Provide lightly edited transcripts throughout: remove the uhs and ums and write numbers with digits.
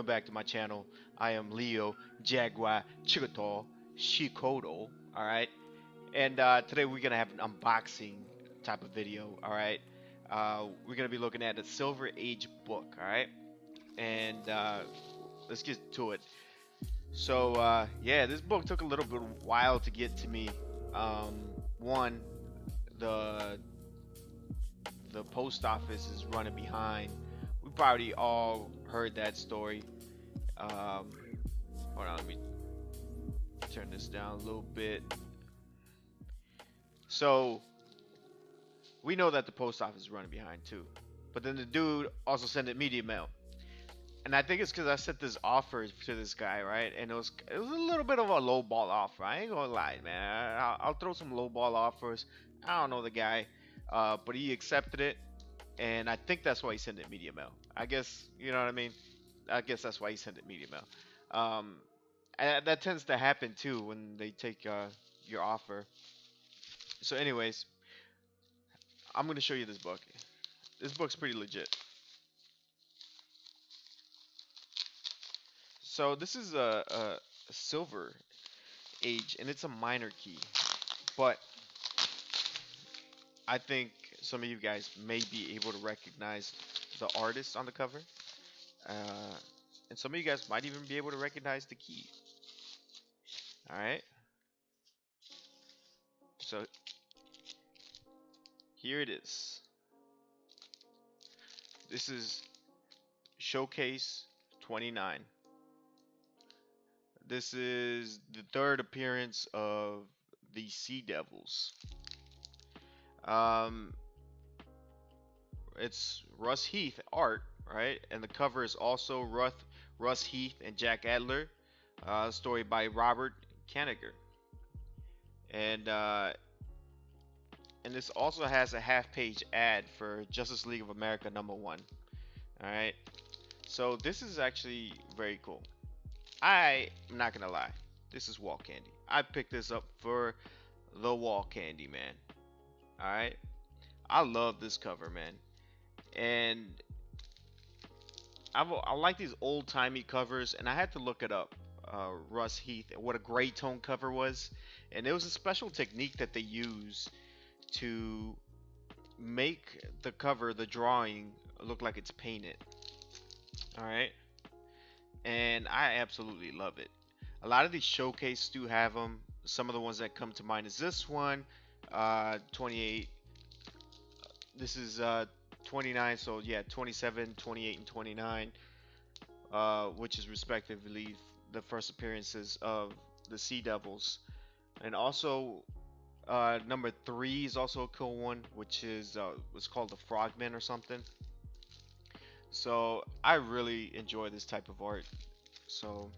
back to my channel. I am Leo Jaguar Chikoto Shikoto. All right, and today we're gonna have an unboxing type of video. All right, we're gonna be looking at the Silver Age book. All right, and let's get to it. So yeah, this book took a little bit while to get to me. One, the the post office is running behind. We probably all heard that story. Um, Hold on, let me turn this down a little bit. So we know that the post office is running behind too, but then the dude also sent it media mail, and I think it's because I sent this offer to this guy, right? And it was a little bit of a low ball offer. I ain't gonna lie, man. I'll throw some low ball offers. I don't know the guy, but he accepted it, and I think that's why he sent it media mail. I guess you know what I mean. I guess that's why he sent it media mail. Um, and that tends to happen too when they take your offer. So, anyways, I'm gonna show you this book. This book's pretty legit. So this is a Silver Age, and it's a minor key, but I think some of you guys may be able to recognize the artist on the cover, uh, and some of you guys might even be able to recognize the key. All right, so here it is. This is Showcase 29. This is the third appearance of the Sea Devils. Um, it's Russ Heath art, right? And the cover is also Russ Heath and Jack Adler. Story by Robert Kanigher. And this also has a half-page ad for Justice League of America #1. All right. So this is actually very cool. I'm not gonna lie, this is wall candy. I picked this up for the wall candy, man. All right. I love this cover, man. And I like these old timey covers, and I had to look it up. Russ Heath, what a gray tone cover was, and it was a special technique that they use to make the cover, the drawing, look like it's painted. All right, and I absolutely love it. A lot of these showcase do have them. Some of the ones that come to mind is this one, 28. This is 29, so yeah, 27, 28, and 29, which is respectively the first appearances of the Sea Devils. And also, number 3 is also a cool one, which is it's called the Frogmen or something. So I really enjoy this type of art. So,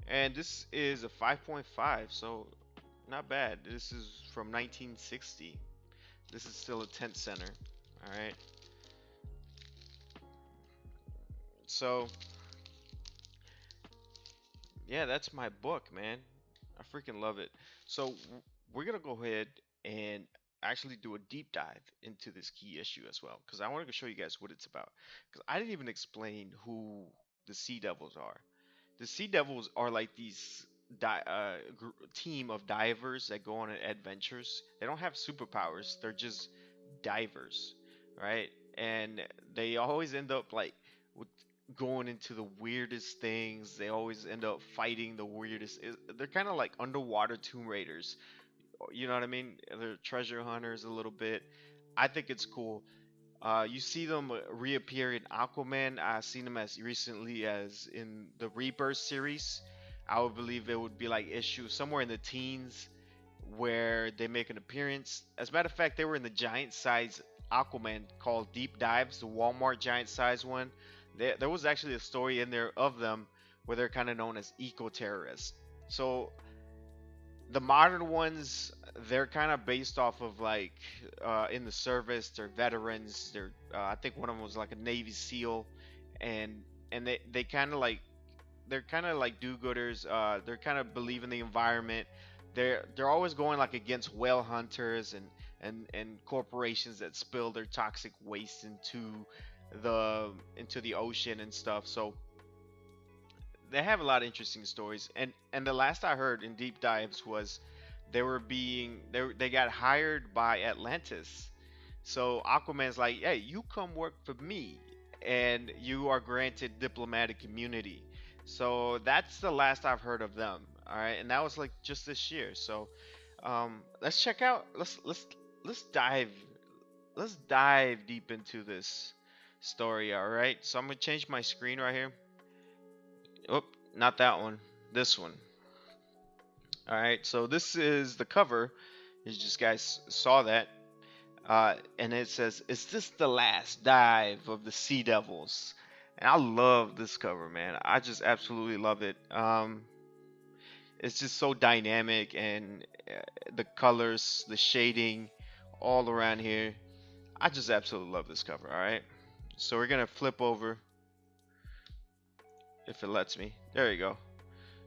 and this is a 5.5, so not bad. This is from 1960. This is still a tent center. All right. So yeah, that's my book, man. I freaking love it. So we're gonna go ahead and actually do a deep dive into this key issue as well, because I want to show you guys what it's about. Because I didn't even explain who the Sea Devils are. The Sea Devils are like these team of divers that go on adventures. They don't have superpowers. They're just divers, right? And they always end up like with going into the weirdest things. They always end up fighting the weirdest. They're kind of like underwater Tomb Raiders. You know what I mean? They're treasure hunters a little bit. I think it's cool. You see them reappear in Aquaman. I've seen them as recently as in the Rebirth series. I would believe it would be like issue somewhere in the teens where they make an appearance. As a matter of fact, they were in the giant size Aquaman called Deep Dives, the Walmart giant size one. There was actually a story in there of them where they're kind of known as eco-terrorists. So the modern ones, they're kind of based off of like in the service. They're veterans. I think one of them was like a Navy SEAL, and they kind of like they're kind of like do-gooders. They're kind of believe in the environment. They're always going like against whale hunters and corporations that spill their toxic waste into the into the ocean and stuff. So they have a lot of interesting stories. And the last I heard in deep dives was they got hired by Atlantis. So Aquaman's like, hey, you come work for me, and you are granted diplomatic immunity. So that's the last I've heard of them. All right, and that was like just this year. So let's check out. Let's dive. Let's dive deep into this story. All right. So I'm gonna change my screen right here. Oh, not that one. This one. All right. So this is the cover. You just guys saw that. And it says, "Is this the last dive of the Sea Devils?" And I love this cover, man. I just absolutely love it. It's just so dynamic, and the colors, the shading, all around here. I just absolutely love this cover. All right. So we're gonna flip over if it lets me. There you go.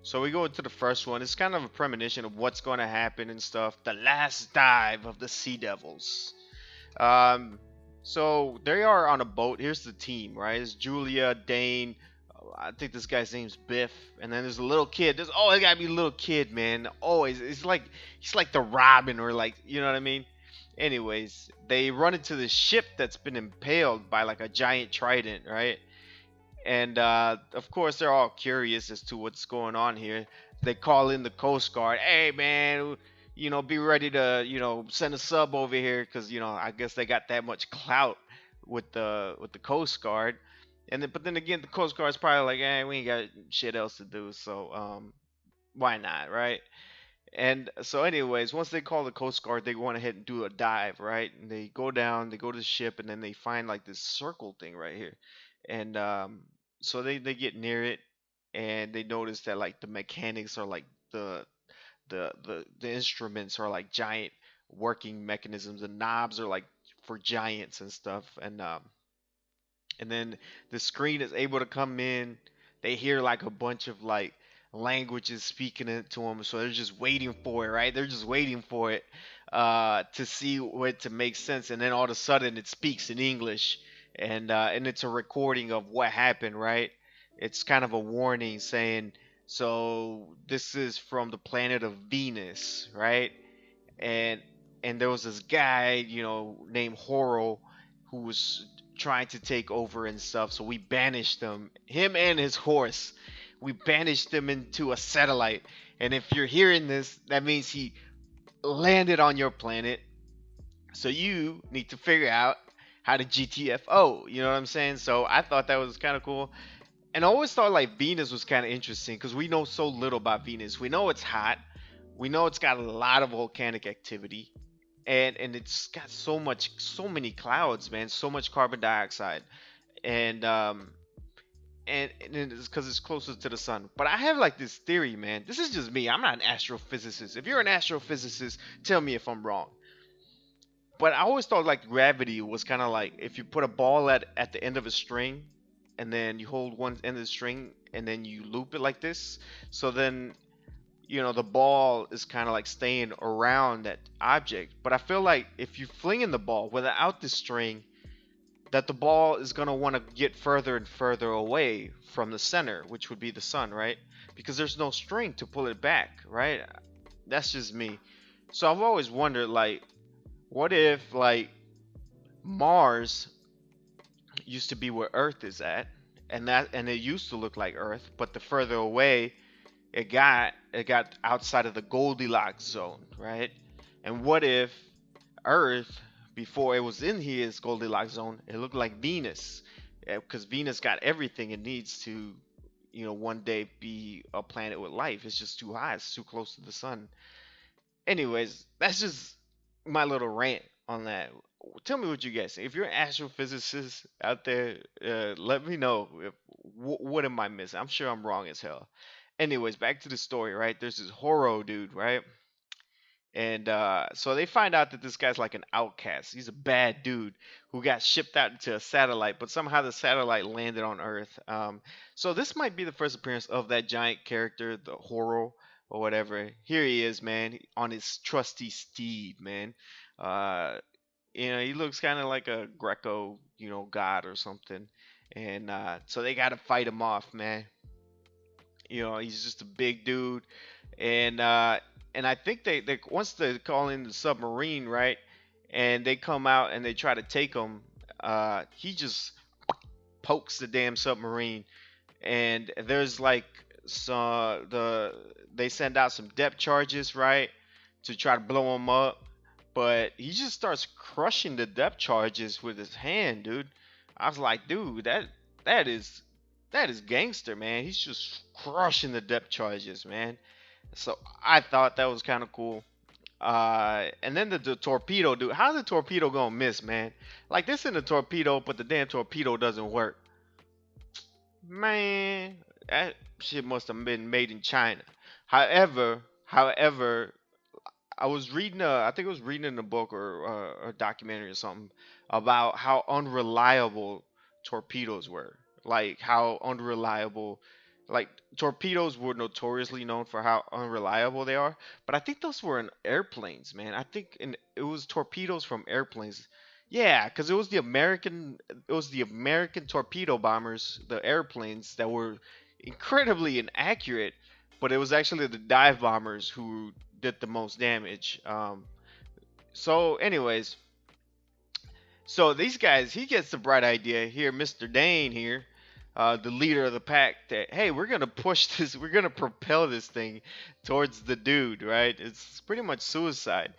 So we go into the first one. It's kind of a premonition of what's going to happen and stuff. The last dive of the Sea Devils. Um, so they are on a boat. Here's the team, right? It's Julia, Dane. I think this guy's name's Biff, and then there's a little kid. There's always gotta be a little kid, man. Always, it's like he's like the Robin, or like, you know what I mean. Anyways, they run into the ship that's been impaled by like a giant trident, right? And of course, they're all curious as to what's going on here. They call in the Coast Guard. Hey, man, be ready to, send a sub over here, because I guess they got that much clout with the Coast Guard. And then, but then again, the Coast Guard's probably like, hey, we ain't got shit else to do, so why not, right? And so, anyways, once they call the Coast Guard, they go on ahead and do a dive, right? And they go down, they go to the ship, and then they find like this circle thing right here. And so they get near it, and they notice that like the mechanics are like the instruments are like giant working mechanisms. The knobs are like for giants and stuff. And then the screen is able to come in. They hear like a bunch of like languages speaking it to them, so they're just waiting for it, right? They're just waiting for it to see what to make sense, and then all of a sudden it speaks in English, and it's a recording of what happened, right? It's kind of a warning saying, so this is from the planet of Venus, right? and and there was this guy, named Horo, who was trying to take over and stuff. So we banished him and his horse. We banished them into a satellite. And if you're hearing this, that means he landed on your planet. So you need to figure out how to GTFO. You know what I'm saying? So I thought that was kind of cool. And I always thought like Venus was kind of interesting because we know so little about Venus. We know it's hot. We know it's got a lot of volcanic activity, and it's got so many clouds, man, so much carbon dioxide, and and it's because it's closer to the sun. But I have like this theory, man. This is just me. I'm not an astrophysicist. If you're an astrophysicist, tell me if I'm wrong. But I always thought like gravity was kind of like if you put a ball at the end of a string, and then you hold one end of the string, and then you loop it like this. So then the ball is kind of like staying around that object. But I feel like if you fling in the ball without the string, that the ball is going to want to get further and further away from the center, which would be the sun, right? Because there's no string to pull it back, right? That's just me. So I've always wondered, like, what if, like, Mars used to be where Earth is at, and it used to look like Earth, but the further away it got outside of the Goldilocks zone, right? And what if Earth, before it was in his Goldilocks zone, it looked like Venus, because Venus got everything it needs to, one day be a planet with life. It's just too hot. It's too close to the sun. Anyways, that's just my little rant on that. Tell me what you guys think. If you're an astrophysicist out there, let me know. What am I missing? I'm sure I'm wrong as hell. Anyways, back to the story, right? There's this Horo dude, right? And so they find out that this guy's like an outcast. He's a bad dude who got shipped out into a satellite, but somehow the satellite landed on Earth. So this might be the first appearance of that giant character, the Horo or whatever. Here he is, man, on his trusty steed, man. Uh, He looks kind of like a Greco, god or something. And so they got to fight him off, man. He's just a big dude, and I think they once they call in the submarine, right, and they come out and they try to take him, he just pokes the damn submarine, and there's like they send out some depth charges, right, to try to blow him up, but he just starts crushing the depth charges with his hand, dude. I was like, dude, that is that is gangster, man. He's just crushing the depth charges, man. So I thought that was kind of cool. And then the torpedo, dude. How's the torpedo gonna miss, man? Like this in the torpedo, but the damn torpedo doesn't work. Man, that shit must have been made in China. However, I was reading I think I was reading in a book or a documentary or something about how unreliable torpedoes were. Like how unreliable, like torpedoes were notoriously known for how unreliable they are. But I think those were in airplanes, man. I think it was torpedoes from airplanes. Yeah, because it was the American torpedo bombers, the airplanes that were incredibly inaccurate, but it was actually the dive bombers who did the most damage. So, anyways, so these guys, he gets the bright idea here, Mr. Dane here, the leader of the pack, that hey, we're gonna push this, we're gonna propel this thing towards the dude, right? It's pretty much suicide.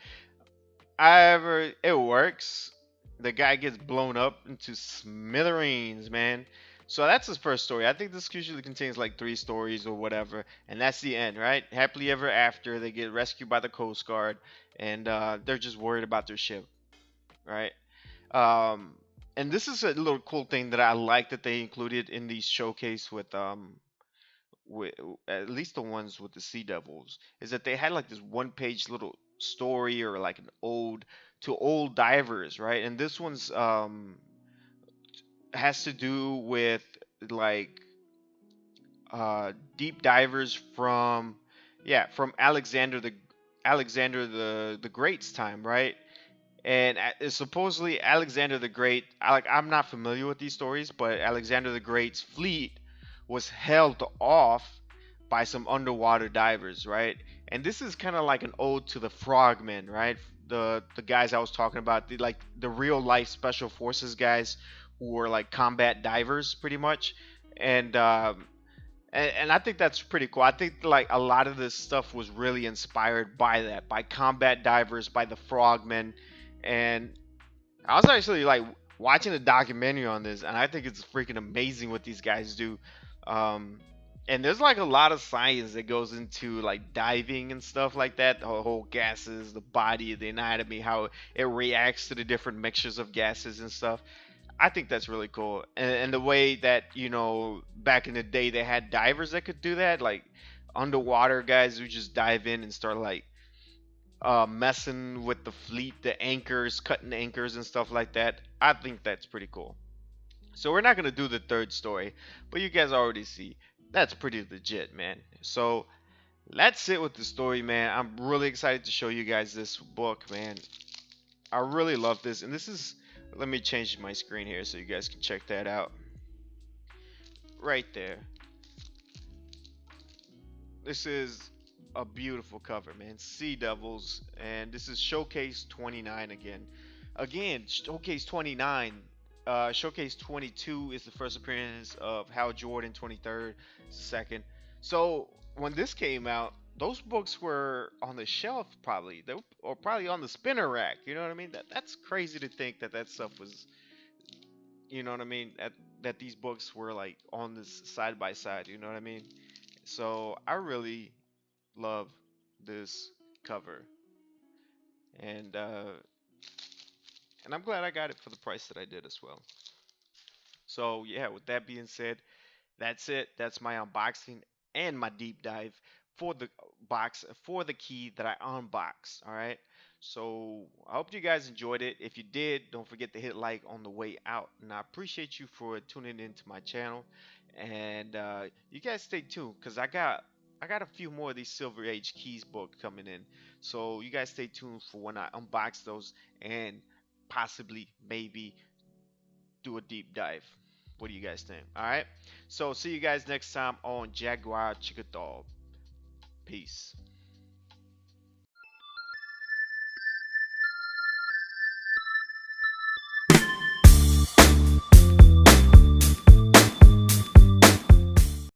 However, it works. The guy gets blown up into smithereens, man. So that's his first story. I think this usually contains like three stories or whatever, and that's the end, right? Happily ever after, they get rescued by the Coast Guard, and they're just worried about their ship, right? Um, and this is a little cool thing that I like that they included in these showcase with at least the ones with the Sea Devils, is that they had like this one page little story or like an ode to old divers, right? And this one's has to do with like deep divers from, yeah, from Alexander the Great's time, right? And supposedly Alexander the Great, I'm not familiar with these stories, but Alexander the Great's fleet was held off by some underwater divers, right? And this is kind of like an ode to the frogmen, right? The guys I was talking about, like the real life special forces guys who were like combat divers, pretty much. And and I think that's pretty cool. I think like a lot of this stuff was really inspired by that, by combat divers, by the frogmen, and I was actually like watching a documentary on this, and I think it's freaking amazing what these guys do. Um, and there's like a lot of science that goes into like diving and stuff like that. The whole gases, the body, the anatomy, how it reacts to the different mixtures of gases and stuff. I think that's really cool. And the way that, back in the day they had divers that could do that, like underwater guys who just dive in and start like messing with the fleet, the anchors, cutting anchors and stuff like that. I think that's pretty cool. So we're not gonna do the third story, but you guys already see that's pretty legit, man. So let's sit with the story, man. I'm really excited to show you guys this book, man. I really love this, and this is. Let me change my screen here so you guys can check that out. Right there. This is a beautiful cover, man. Sea Devils, and this is Showcase 29 again. Again, Showcase 29. Showcase 22 is the first appearance of Hal Jordan. 23rd, second. So when this came out, those books were on the shelf probably, or probably on the spinner rack. You know what I mean? That's crazy to think that that stuff was. You know what I mean? That these books were like on this side by side. You know what I mean? So I really love this cover, and I'm glad I got it for the price that I did as well. So yeah, with that being said, that's it. That's my unboxing and my deep dive for the box, for the key that I unboxed. All right. So I hope you guys enjoyed it. If you did, don't forget to hit like on the way out. And I appreciate you for tuning into my channel. And you guys stay tuned because I got a few more of these Silver Age Keys book coming in. So you guys stay tuned for when I unbox those. And possibly, maybe do a deep dive. What do you guys think? All right. So see you guys next time on Jaguar Chikadol. Peace.